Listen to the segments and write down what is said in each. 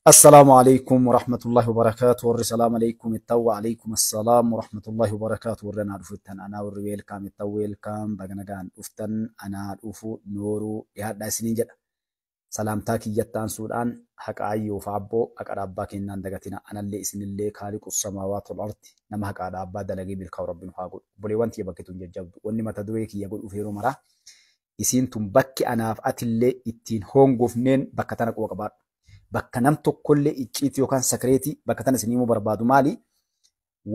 السلام عليكم ورحمة الله وبركاته والسلام عليكم التوى عليكم السلام ورحمة الله وبركاته ورنا رفتن أنا وريل كام التويل كام بجنجان أفتن أنا أفو نورو يهدا سنين جد سلام تاكي جتان سودان حق عيو فعبو أقرب باكين نندقتنا أنا اللي اسم اللي خالق السماوات والأرض نما حق عبا دلقي بالكو رب نحاقل بولي وانتي بكتون ججبد واني ما تدويكي يقول أفيرو مرا يسين تنبكي أنا فأت اللي اتين هونغوف نين بكتانك وقبار bakka nam tokkollee icciitii yookaan sakireetii bakka tana isin himuu barbaadu maali?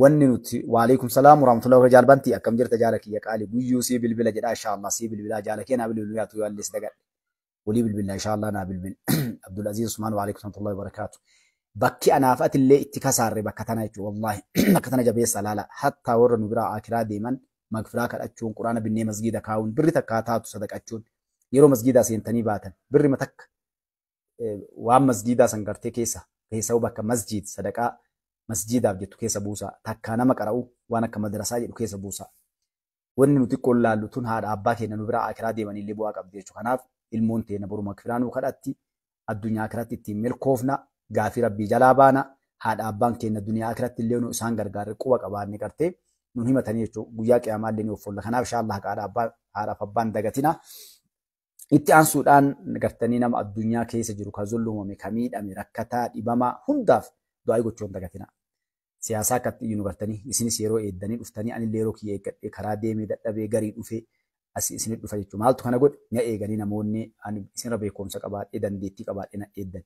Wanni nuti waalaikum salaam warahmatullahi wabarakatuh jaalbanti akkam jirta jaala kiyya qaali guyyuu sii bilbila jedha inshallah sii bilbila jaala kee naa bilbilaa tu yaallis dagadhe walii bilbila inshallah naa bilbil Abdul Aziz Usman waalaikum warahmatullahi wabarakatuh bakki anaaf atillee itti kasaarre bakka tana jechuudha wallahi bakka tana jabeessa laala hatta warra nu biraa akiraa deeman magfiraa kadhachuun quraana binnee masgiida kaa'uun birri takkaa taatu sadaqachuun yeroo masgiidaa seentanii baatan birri matakka waan masjiidaa san gartee keessa bakka masjiid sadaqaa masjiidaaf jettu keessa buusaa takkaa nama qara'u waan akka madrasaa jedhu keessa buusaa wanni nuti qollaallu tun haadha abbaa keenya nu biraa akiraa deemanii illee bu'aa qabdi jechuudha kanaaf ilmoon teenya boruma magfiraanuu kadhatti addunyaa akiratti ittiin milkoofna gaafii rabbii jalaa baana haadha abbaan keenya addunyaa akiratti illee nu isaan gargaarre quba qabaanne gartee nun himatanii jechuudha guyyaa qiyaamaa illee ni offolla kanaaf inshallah haadhaaf abbaan dagatina. Itti aansuudhaan gartanii nama addunyaa keessa jiru kan zulluumame kan miidhame rakkataa dhibamaa hundaaf du'aa gochuun dagatina. Siyaasaa akkatti iyyuu nu gartanii isinis yeroo eeddanii dhuftanii ani yeroo kiyya eeggadhee karaa deemee dadhabee garii dhufee asii isinit dhufa jechuudha. Maaltu kana godhe na eeganii namoonni ani isinirra beekumsa qabaadhee dandeettii qabaadhee na eeddan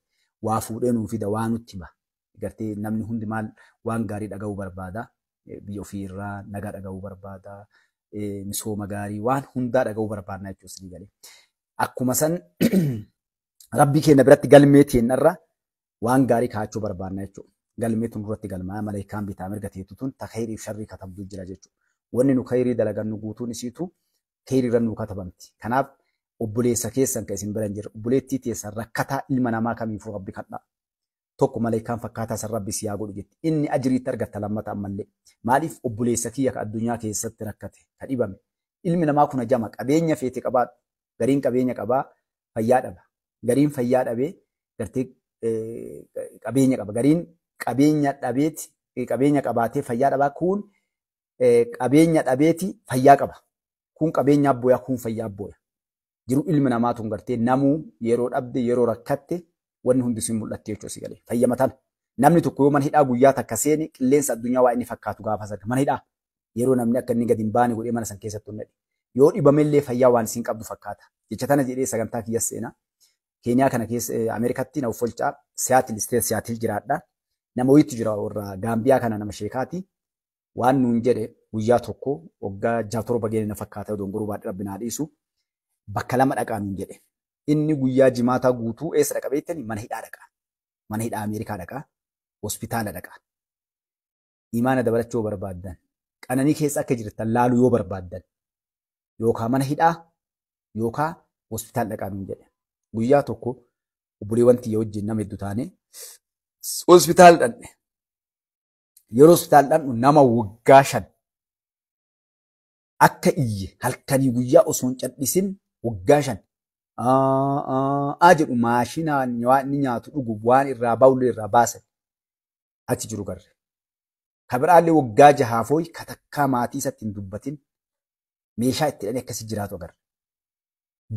waa fuudhee nuu fida waa nutti hima. Gartee namni hundi maal waan gaarii dhaga'uu barbaada. Biyya ofiirraa nagaa dhaga'uu barbaada. Misooma gaarii waan hundaa dhaga'uu barbaadna jechuudha. Akkuma san rabbii keenya biratti galmee teenyarra waan gaarii kaachuu barbaadna jechuudha. Galmee tun duratti galmaa malaayikaan bitaa mirga teetu tun ta khayrii fi sharrii katabduu jira jechuudha. Wanni nu khayrii dalagannu guutuun isiitu khayrii irra nu katabamti. Kanaaf obboleessa keessan kan isin bira hin jirre obboleettii teessan rakkataa ilma namaa kamiifuu rabbi kadhaa. Tokko malaayikaan fakkaataa san rabbi si yaa godhu jetti. Inni ajiriitti argatta lammata ammallee. Maaliif obboleessa kiyya ka addunyaa keessatti rakkate ka dhibame. Ilmi namaa kun ajama qabeenya feete qabaadhu. Gariin qabeenya qabaa fayyaa dhaba. Gariin fayyaa dhabee gartee qabeenya qaba. Gariin qabeenya qabaatee fayyaa dhabaa kun qabeenya dhabeeti fayyaa qaba. Kun qabeenya abbooyaa kun fayyaa abbooya. Jiru ilmi namaa tun gartee namuu yeroo dhabde yeroo rakkatte wanni hundi sin mul'atte jechuudha si galee. Fayyamatan namni tokko yoo mana hidhaa guyyaa takka seeni qilleensa addunyaa waa inni fakkaatu gaafa sana mana hidhaa yeroo namni akka inni gadi hin baane godhee mana san keessatti hundadhe. Yoo dhibamellee fayyaa waan isin qabdu fakkaata. Jecha tana jedhee sagantaa kiyya seenaa. Keeniyaa kana keessa Ameerikatti na uffolchaa Siyaatil isteet Siyaatil jiraadha. Nama wayiitu jira warra Gaambiyaa kana nama sheekaati. Waan nuun jedhe guyyaa tokko waggaa 6-7 geene na fakkaata dongoruu baadhee rabbi naa dhiisu. Bakka 2 dhaqaa nuun jedhe. Inni guyyaa jimaataa guutuu eessa dhaqa beektani? Mana hidhaa dhaqa. Mana hidhaa Ameerikaa dhaqa. Hospitaala dhaqa. Imaana dabalachuu barbaaddan. Qananii keessa akka jirtan laaluu yoo barbaaddan. Yookaan mana hidhaa yookaan hospitaala dhaqaa nuun jedhe. Guyyaa tokko obboleewwan tiyya wajjin nama hedduu taane hospitaala dhanne. Yeroo hospitaala dhannu nama waggaa 5 akka iyye halkanii guyyaa osoo hin cadhisin waggaa 5 jedhu maashinaan waan inni nyaatu dhugu waan irraa baawulee irraa baasan achi jiru garre. Kabiraallee waggaa 6 fooyi katakkaa maatii isatti hin dubbatin. Meeshaa itti hidhanii akkasii jiraatu agarra.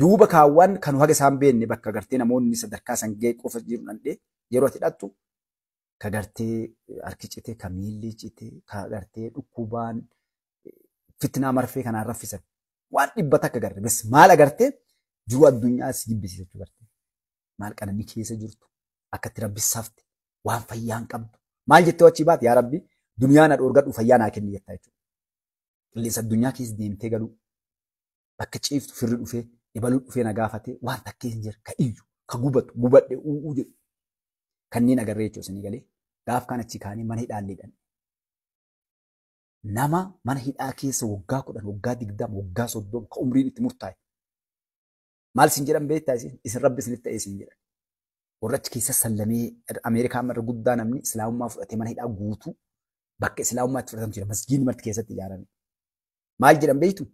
Duuba kaawwan kan haga isaan beenne bakka gartee namoonni sadarkaa san ga'e qofa jiru dhandhee yeroo ati hidhattu ka gartee harki cite, ka miilli cite, ka gartee dhukkubaan fitnaa marfee kanaan raffisan. Waan dhibbata akka agarre. Bas maal agartee jiru addunyaa si jibbisiisa jechuu garte. Maal qananii keessa jirtu akkatti rabbi safte waan fayyaa hin qabdu. Maal jettee achi baate yaa rabbi duniyaa na dhoorgadhu fayyaa naa kenni jettaa jechuudha. Qilleensa addunyaa keessa deemtee galuu bakka ciiftu firri dhufee ibaluu dhufee na gaafatee waan takkee hin jirre ka iyyu ka gubatu gubadhe uuu jedhu kanneen agarree jechuudha isinii galee gaaf kan achi kaanii mana hidhaalleedhaan. Nama mana hidhaa keessa waggaa 10 waggaa 20 waggaa 30 ka umriin itti murtaa'e. Maal isin jedhan beektaa isin rabbi isinitti ta'ee isin jedhan. Warra achi keessa sallamee Ameerikaa irra guddaa namni islaamummaa fudhatee mana hidhaa guutuu bakka islaamummaatti fudhatamu jira masjiidni marti keessatti ijaarame. Maal jedhan beektu?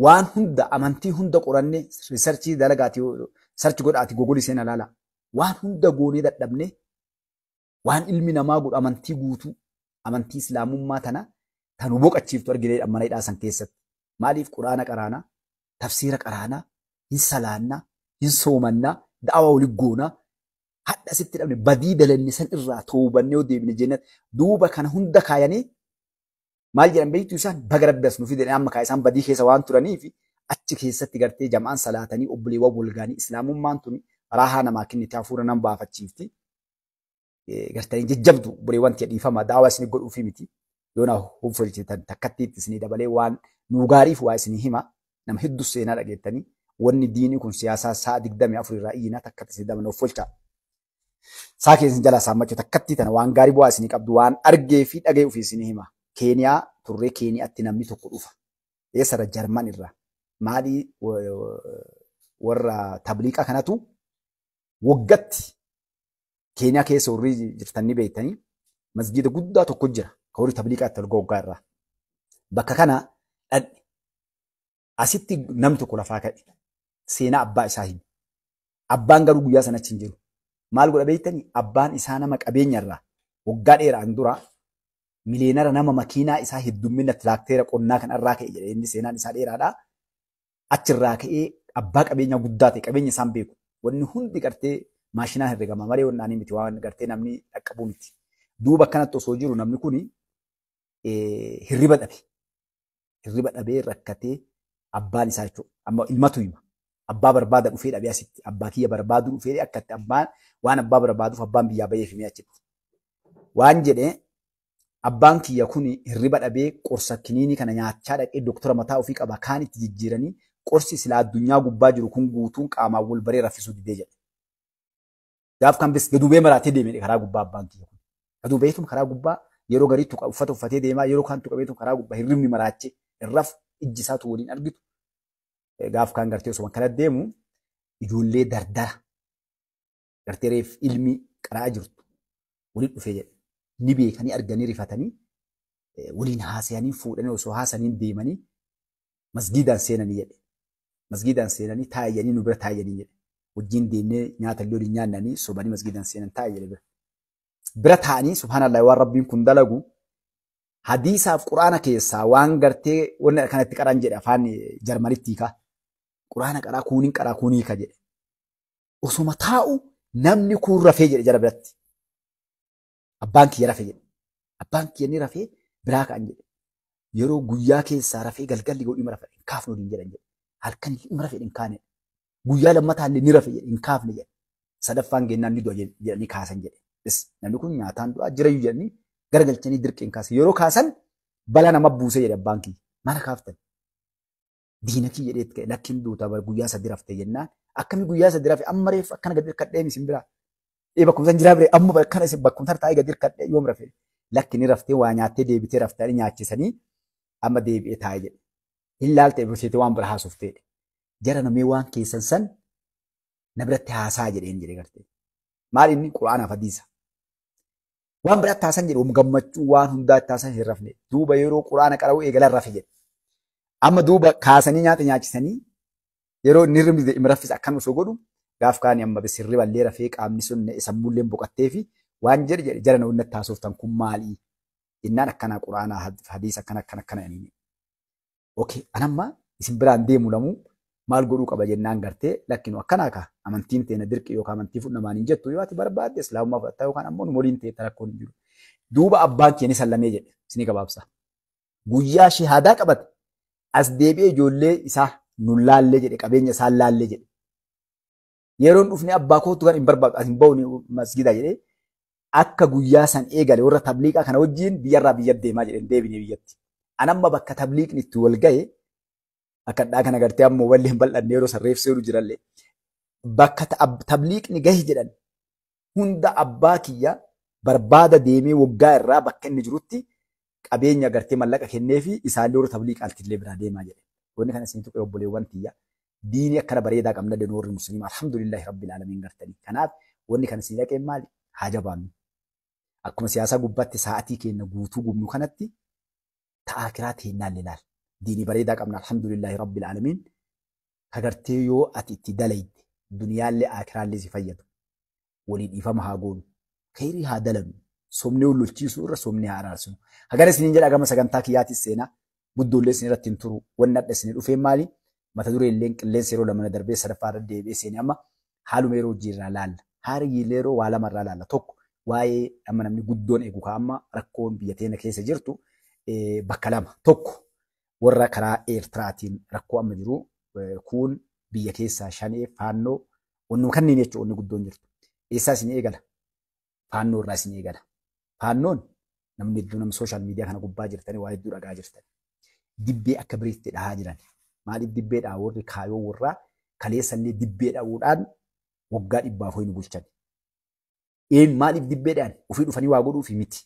Waan hunda amantii hunda qorannee riisarchii dalagaati sarchi godhaati googolii seenaa laala. Waan hunda goonee dadhabne waan ilmi namaa godhu amantii guutuu amantii islaamummaa tana tanu boqachiiftu arginee mana hidhaa san keessatti. Maaliif quraana qaraanaa, tafsiira qaraanaa, hin salaannaa, hin soomannaa, da'awaa waliin goonaa, hadha sitti dhabne badii dalanne san irraa toobannee deebine jennat duuba kana hunda kaayanii maal jedhan beektu isaan baga rabbi as nuuf fide amma kaa isaan badii keessa waan turaniif achi keessatti gartee jamaan salaatanii obboleewwan walgaanii islaamummaan tuni raahaa namaa kennite hafuura nan baafachiifti. Gartanii jajjabdu obboleewwan ta'e dhiifama daawaa isin godhuufi miti. Yoona hubfolchitan takkatti isin dabalee waan nu gaariif waa isin hima nama hedduu seenaa dhageettanii wanni diinii kun siyaasaa sa'a 24 irraa iyyina takkatti isin dabana hubfolcha. Saa keessan jala saammachuu takkatti tana waan gaarii bu'aa isin qabdu waan argee fi dhagee ofii isin hima. Keeniyaa turree Keeniyaatti namni tokko dhufa. Eessarra Jarman irraa. Maalii warra tabliiqaa kanatu waggatti Keeniyaa keessa warri jirtanii beektanii masgiida guddaa tokko jira. Ka warri tabliiqaatti wal goggaa irraa. Bakka kana dhadhi. Asitti namni tokko lafaa ka'e. Seenaa abbaa isaa himi. Abbaan garuu guyyaa sanatti hin jiru. Maal godha beektanii? Abbaan isaa nama qabeenya irraa waggaa dheeraan dura miliyeenara nama makiinaa isaa heddummina tiraakteera qonnaa kan irraa ka'e jedhee inni seenaan isaa dheeraadha. Achirraa ka'ee abbaa qabeenyaa guddaa ta'e qabeenya isaan beeku. Wanni hundi gartee maashinaan herregama malee wannaanii miti waan gartee namni dhaqqabu miti. Duuba akkanatti osoo jiru namni kuni hirriba dhabe. Hirriba dhabee rakkatee abbaan isaa jechuudha. Amma ilmatu hima. Abbaa barbaada dhufee dhabee asitti abbaa kiyya barbaadu dhufee akkatti abbaan waan abbaa barbaaduuf abbaan biyyaa bahee fi achitti. Waan jedhee abbaan kiyya kun hirriba dhabee qorsa kiniinii kana nyaachaa dhaqee doktora mataa ofii qaba kaan itti jijjiiranii qorsi silaa addunyaa gubbaa jiru kun guutuun qaamaan wal baree raffisuu didee jedhe. Gaaf kan bis gadubee maraatee deemee karaa gubbaa abbaan kiyya kun. Gadubeetum karaa gubbaa yeroo garii uffata uffatee deemaa yeroo kaan tuqabeetum karaa gubbaa hirribni maraachee irraaf ijji isaatu waliin argitu. Gaaf kan gartee osoo kana deemu ijoollee dardara gartee reef ilmi qaraa jirtu waliin dhufee jedhe. Ni beekanii arganii rifatanii waliin haasayanii fuudhanii osoo haasaniin deemanii masgiidaan seenanii jedhe. Masgiidaan seenanii taa'anii nu bira taa'anii jedhe. Wajjin deemnee nyaata illee waliin nyaannanii sobanii masgiidaan seenan taa'ee jedhe bira. Bira taa'anii subhaanallah waan rabbiin kun dalagu hadiisaaf quraana keessaa waan gartee wanna kanatti qaraan jedhe afaan Jarmanitti hiika. Quraana qaraa kuuniin ka jedhe. Osoma taa'u namni kun rafee jedhe jara biratti. Abbaan kiyya rafee jedhe. Abbaan kiyya ni rafee biraa ka'an jedhe. Yeroo guyyaa keessaa rafee galgalli ga'u dhima rafee hin kaafne waliin jedhan jedhe. Halkan dhima rafee hin kaane. Guyyaa lammataa illee ni rafee jedhe hin kaafne jedhe. Sadaffaan geennaan ni du'a jedhanii kaasan jedhe. Namni kun nyaataan du'aa jirayyuu jedhanii garagalchanii dirqeen kaasan. Yeroo kaasan balaa nama buusee jedhe abbaan kiyya. Maal kaaftan? Diina kiyya jedheetti ka'e lakkiin duutaa guyyaa sadii raftee jennaan. Akkami guyyaa sadii rafee amma reef akkana gadi hirkadhee misin biraa. Bakkumsa jiraa bire amma bakkana isin bakkumsa taa'ee gadi hirkadhee yoom rafee. Lakki ni raftee waa nyaattee deebitee raftanii nyaachisanii amma deebi'ee taa'ee jedhe. Hin laaltee bulcheetee waan bira haasofteedha. Jara namee waan keessan san na biratti haasaa jedheen jedhe gartee. Maal inni quraanaaf hadiisa. Waan biratti haasan jedhe gammachuu waan hundaatti haasan hin rafne. Duuba yeroo quraana qara'uu eegalan rafe jedhe. Amma duuba kaasanii nyaata nyaachisanii yeroo inni hirribni raffisa akkana osoo godhu gaaf kaanii amma bisirri ballee rafee qaamni sun sammullee boqattee fi waan jedhe jara na hundatti haasoftan kun maalii jennaan akkana quraanaa hadiisa akkana inni. Okay anamma isin biraan deemu lamuu maal godhuu qaba jennaan gartee lakkinu akkanaa ka amantiin teena dirqi yookaan amantii fudhamaan hin jettu yoo ati barbaadde islaamummaa fudhatta yookaan ammoo waliin ta'e rakkoon hin jiru. Duuba abbaan kiyya ni sallamee jedhe isinii gabaabsa. Guyyaa shahaadaa qabate as deebi'ee ijoollee isaa nun laallee jedhe qabeenya isaan laallee jedhe. Yeroon dhufne abbaa kootu kan hin barbaadu as hin ba'u masgiida jedhee akka guyyaa san eegale warra tabliiqaa kana wajjin biyyarraa biyyatti deemaa jedhe deebinee biyyatti. Anamma bakka tabliiqni itti wal ga'e akkadhaa kana gartee ammoo walli hin bal'anne yeroo sarreefsee jirallee bakka tabliiqni gahe jedhan hunda abbaa kiyya barbaada deemee waggaa irraa bakka inni jirutti qabeenya gartee mallaqa kennee fi isaallee warra tabliiqaatti illee biraa deemaa jedhe. Wanni kana isin tuqee obboleewwan tiyya diinii akkana bareedaa qabna danuu warri musliimaa alhamdulillahi rabbil alamin gartanii. Kanaaf wanni kana isin dhaqee maali? Haa jabaannu. Akkuma siyaasa gubbaatti sa'aatii keenya guutuu gubnu kanatti ta'aa kiraa teennaallee laal. Diinii bareedaa qabna alhamdulillahi rabbil alamin. Kagartee yoo ati itti dalayte duniyaallee akiraallee si fayyadu. Walii dhiifama haa goonu. khayrii haa dalagnu. Somnee wallolchiisuu irra somnee haa araarsu. Hagana isiniin jedha gama sagantaa kiyyaatis seenaa guddoollee isin irratti hin turu. Wanni adda isin dhufee maali? Mata duree illee qilleensa yeroo lamana darbee sadaffaa irra deebi'ee seenee amma haaluma yeroo hojii irraa laalla. Haala yeroo waa lama irraa laalla. Tokko waa'ee amma namni guddoon eegu amma rakkoon biyya teenya keessa jirtu bakka lama. Tokko warra karaa Eertiraatiin rakkoo amma jiru kun biyya keessaa shanee faannoo wannuma kanneen jechuun wanni guddoon jirtu. Eessaa isin eegala? Faannoo irraa isin eegala. Faannoon namni hedduu nama sooshaal miidiyaa kana gubbaa jirtanii waa hedduu dhagaa jirtan. Dibbee akka biriitti dhahaa jiran. Maaliif dibbee dhahaa warri kaayoo warraa kaleessallee dibbee dhahuudhaan waggaa 100 nu bulchan. Maaliif dibbee dhahan? Ofii dhufanii waa godhuufi miti.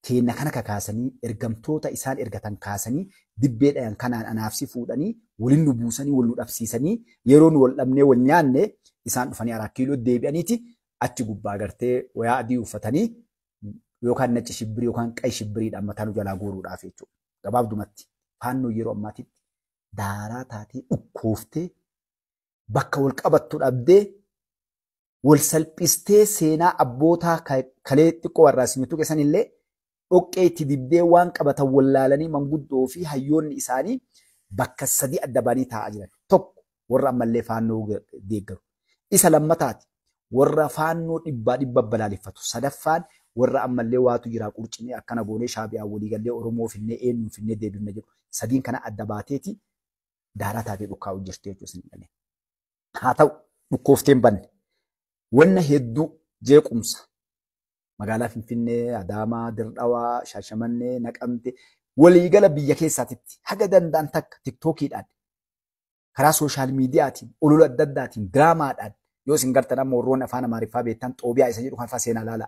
Keenya kana kakaasanii ergamtoota isaan ergatan kaasanii dibbee dhahan kanaan anaafsi fuudhanii waliin nu buusanii wal nu dhabsiisanii yeroo nu wal dhabnee wal nyaanne isaan dhufanii 4 kiiloo deebi'aniiti achi gubbaa gartee wayaa adii uffatanii yookaan nacci shibbirii yookaan qayi shibbiriidhaan mataa nu jalaa guuruudhaaf jechuudha. Gabaabdumatti faannoo yeroo ammaatitti daaraa taatee dhukkooftee bakka wal qabattu dhabdee wal salphistee seenaa abbootaa kalee xiqqoo warraa isinitu keessan illee dhoqqee itti dibdee waan qabatan wallaalanii manguddoo fi hayyoonni isaanii bakka 3 adda baanii taa'aa jiran. Tokko warra ammallee faannoo deeggaru. Isa lammataati warra faannoo dhibba balaaleffatu. Sadaffaan warra ammallee waatu jira qurcimee akkana goonee shaabiyaa walii gallee Oromoo finnee eenyu finnee deebifne jedhu. Sadiin kana adda baateeti daaraa taatee dhukkaa'u jirti jechuudha. Haa ta'u dhukkoofteen banne. Wanna hedduu jeequmsa. Magaalaa Finfinnee, Adaamaa, Dirdhawaa, Shaashamannee, Naqamte waliigala biyya keessaatitti haga danda'an takka tiktookiidhaan karaa sooshaal miidiyaatiin olola adda addaatiin diraamaadhaan yoo isin gartan amma warroonni afaan Amaariffaa beektan xoobiyaa isa jedhu kan fa'aa seenaa laala.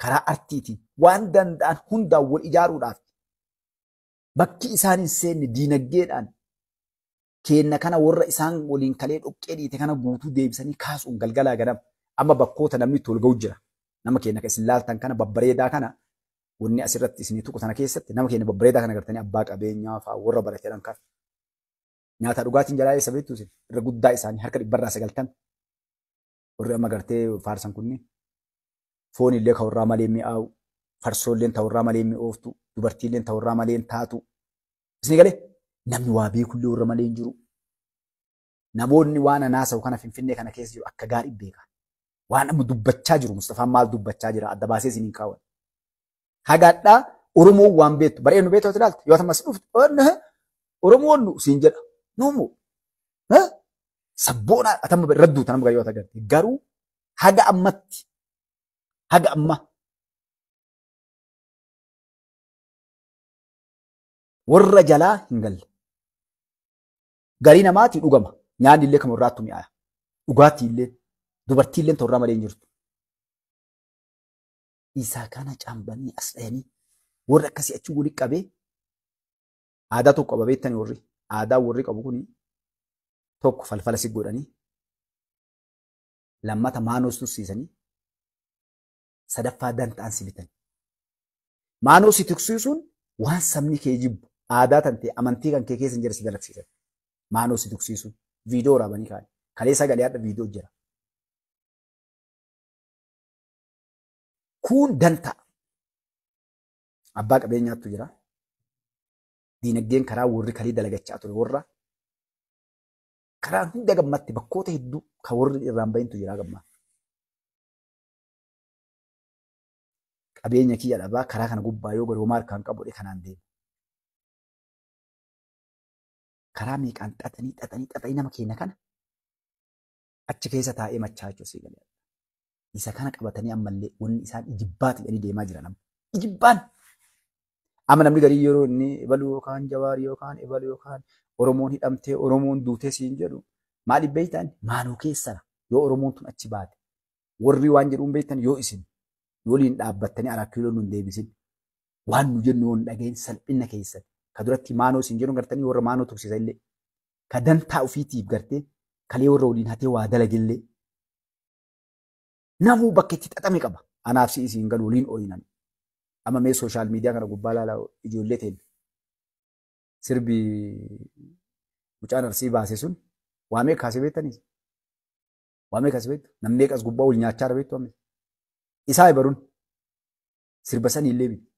Karaa artiitiin waan danda'an hundaan wal ijaaruudhaaf bakki isaan hin seenne diinagdeedhaan keenna kana warra isaan waliin kalee dhoqqee dhiite kana guutuu deebisanii kaasuun galgalaa ganama amma bakkoota namni itti ol ga'u jira. Nama keenya isin laaltan kana babbareedaa kana wanni asirratti isinii tuqu sana keessatti nama keenya babbareedaa kana gartanii abbaa qabeenyaa fa'aa warra barateedhaan kan nyaata dhugaatiin jalaa isa beektu isin irra guddaa isaanii harka 190 warri amma gartee faarsan kunniin foon illee kan warraa malee mi'aawu farsoolleen ta'u warraa malee mi'ooftu dubartiilleen ta'u warraa malee taatu isin galee namni waa beekullee warra malee hin jiru. Namoonni waan anaasa'u kana Finfinnee kana keessa jiru akka gaarii beeka. Waan amma dubbachaa jiru Mustafaan maal dubbachaa jira adda baasee isiniin kaawwan. Hagaadhaa Oromoon waan beektu baree nu beektu ilaaltu yoo tamas dhuftu Oromoon nu siin jedha noomoo sabboonaa atama radduu tanama gayyoo ta'e garuu haga ammatti haga amma warra jalaa hin galle. Garii namaati dhugama nyaanni illee kan warraattu mi'aaya dhugaatii illee. Dubartiilleen ta'urraa malee hin jirtu. Isaa kana caambanii as dhayanii warri akkasii achi walitti qabee aadaa tokko qaba beektanii warri aadaa warri qabu kuni tokko falfala si godhanii lammata maanoos tursiisanii sadaffaa dantaan si bitanii. Maanoo si tuqsiisuun waan sabni kee jibbu aadaa tan ta'e amantii kan kee keessa hin jirre si dalagsiisan. Maanoo si tuqsiisuun viidiyoo waraabanii kaa'e kalee sagalee adda viidiyoo jira. Kun dantaa abbaa qabeenyaatu jira. Diinagdeen karaa warri kalii dalagachaa ture warra karaa hunda gammatti bakkoota hedduu kan warri irraan bahintu jira gammaa. Qabeenya kiyya dhabaa karaa kana gubbaa yoo godhu maal kan qabu kanaan deemu. Karaa meeqaan xaxanii nama keenya kana achi keessa taa'ee machaa jechuudha. Isa kana qabatanii ammallee wanni isaan ijibbaati jedhanii deemaa jiran. Ijibbaan amma namni garii yeroo inni ebaluu yookaan jawaarii yookaan ebaluu yookaan Oromoon hidhamtee Oromoon duutee siin jedhu maaliif beektan maanoo keessana yoo Oromoon tun achi baate warri waan jedhuun beektan yoo isin waliin dhaabbattanii 4 kiiloo nun deebisin waan nu jennu hin dhageen salphina keessan ka duratti maanoo siin jedhu gartanii warra maanoo tuksisa illee ka dantaa ofiitiif gartee kalee warra waliin hatee waa dalagillee namuu bakka itti xaxame qaba. Anaaf si isiin galu waliin ooyinan. Amma mee sooshaal miidiyaa kana gubbaa laalaa ijoollee ta'e sirbi mucaan arsii baase sun waa meeqa kaasee beektanii? Waa meeqa kaasee beektu? Namni meeqas gubbaa wal nyaachaa beektu amma? isaa ibaruun sirba sanii illee miti.